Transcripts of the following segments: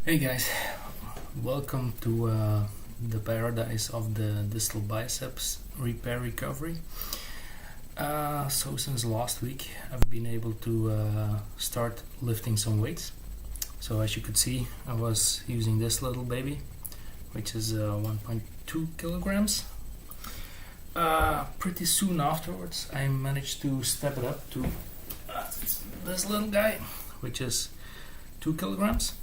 Hey guys, welcome to the paradise of the distal biceps repair recovery. So since last week I've been able to start lifting some weights. So as you could see, I was using this little baby, which is 1.2 kilograms. Pretty soon afterwards I managed to step it up to this little guy, which is 2 kilograms.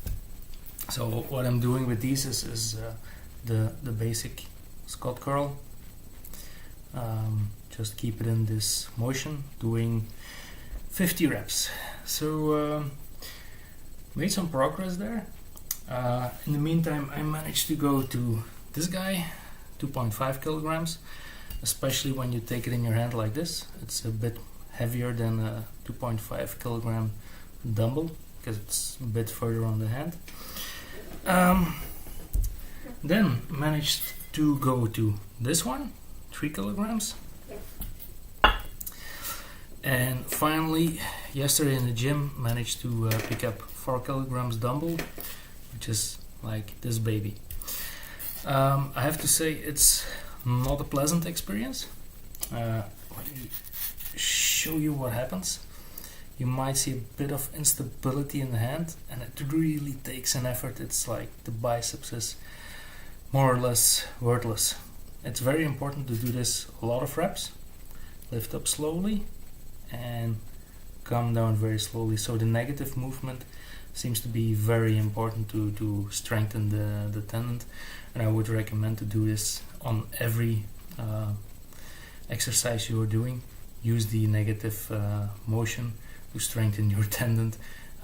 So what I'm doing with these is the basic Scott curl. Just keep it in this motion, doing 50 reps. So made some progress there. In the meantime, I managed to go to this guy, 2.5 kilograms, especially when you take it in your hand like this. It's a bit heavier than a 2.5 kilogram dumbbell because it's a bit further on the hand. Then managed to go to this one, 3 kilograms. And finally, yesterday in the gym, managed to pick up 4 kilograms dumbbell, which is like this baby. I have to say it's not a pleasant experience. Let me show you what happens. You might see a bit of instability in the hand, and it really takes an effort. It's like the biceps is more or less worthless. It's very important to do this a lot of reps. Lift up slowly and come down very slowly. So the negative movement seems to be very important to strengthen the tendon, and I would recommend to do this on every exercise you are doing. Use the negative motion to strengthen your tendon.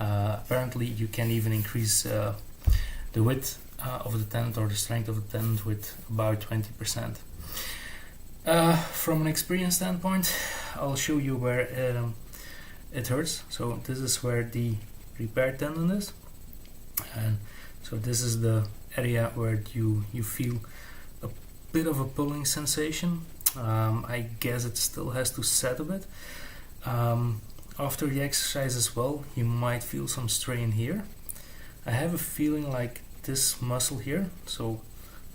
Apparently you can even increase the width of the tendon or the strength of the tendon with about 20%. From an experience standpoint, I'll show you where it hurts. So this is where the repair tendon is, and so this is the area where you feel a bit of a pulling sensation. I guess it still has to set a bit. After the exercise as well, you might feel some strain here. I have a feeling like this muscle here, so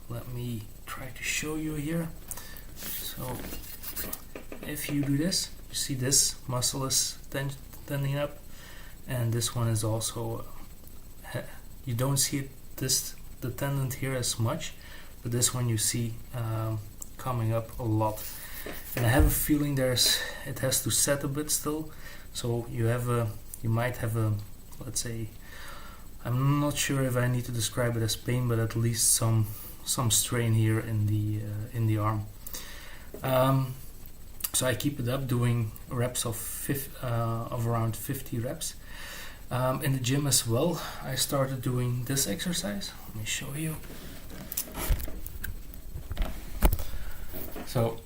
let me try to show you here. So if you do this, you see this muscle is tending up, and this one is also, you don't see the tendon here as much, but this one you see coming up a lot. And I have a feeling it has to set a bit still. So you might have a, let's say, I'm not sure if I need to describe it as pain, but at least some strain here in the arm. So I keep it up, doing reps of around 50 reps. In the gym as well, I started doing this exercise. Let me show you. So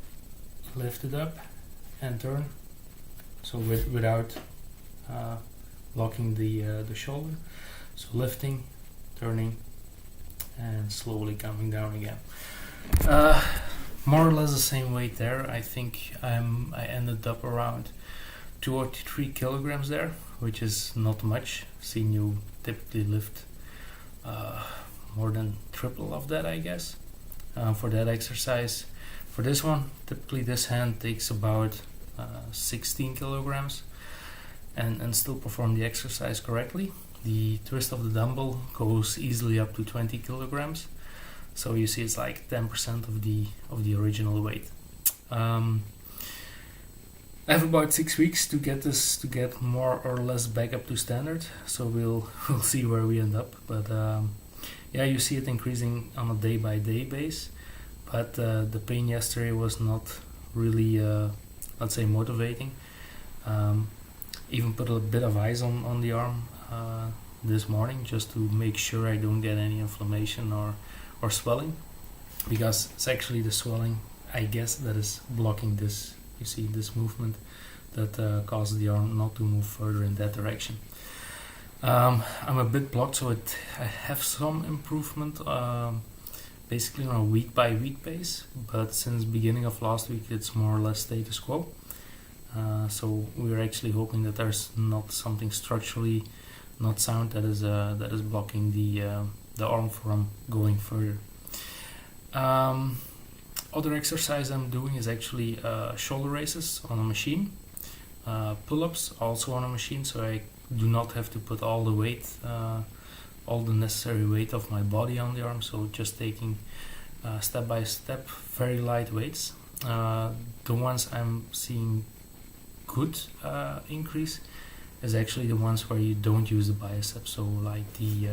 lift it up and turn. So without locking the shoulder. So lifting, turning, and slowly coming down again. More or less the same weight there. I think I ended up around 2 or 3 kilograms there, which is not much. Seeing you typically lift more than triple of that, I guess, for that exercise. For this one, typically this hand takes about 16 kilograms and still perform the exercise correctly. The twist of the dumbbell goes easily up to 20 kilograms, so you see it's like 10% of the original weight. I have about 6 weeks to get more or less back up to standard, so we'll see where we end up. But yeah, you see it increasing on a day-by-day base, but the pain yesterday was not really let's say motivating. Even put a bit of ice on the arm this morning just to make sure I don't get any inflammation or swelling, because it's actually the swelling, I guess, that is blocking this. You see this movement that causes the arm not to move further in that direction. I'm a bit blocked, so I have some improvement basically on a week by week base, but since beginning of last week it's more or less status quo. So we're actually hoping that there's not something structurally not sound, that is blocking the arm from going further. Other exercise I'm doing is actually shoulder raises on a machine, pull-ups also on a machine, so I do not have to put all the weight, all the necessary weight of my body on the arm, so just taking step by step very light weights. The ones I'm seeing good increase is actually the ones where you don't use the bicep, so like the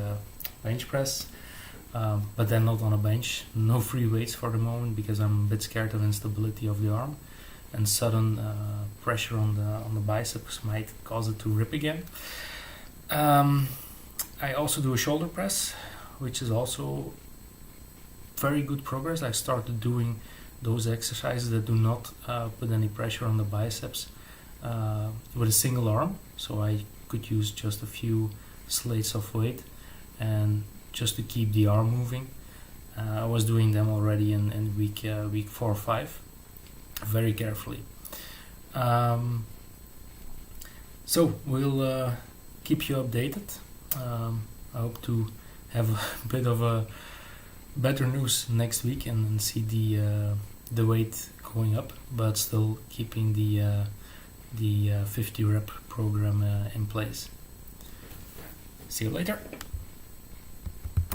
bench press, but then not on a bench, no free weights for the moment because I'm a bit scared of instability of the arm, and sudden pressure on the biceps might cause it to rip again. I also do a shoulder press, which is also very good progress. I started doing those exercises that do not put any pressure on the biceps with a single arm, so I could use just a few slates of weight and just to keep the arm moving. I was doing them already in week 4 or 5 very carefully. So we'll keep you updated. I hope to have a bit of a better news next week and see the weight going up, but still keeping the 50 rep program in place. See you later.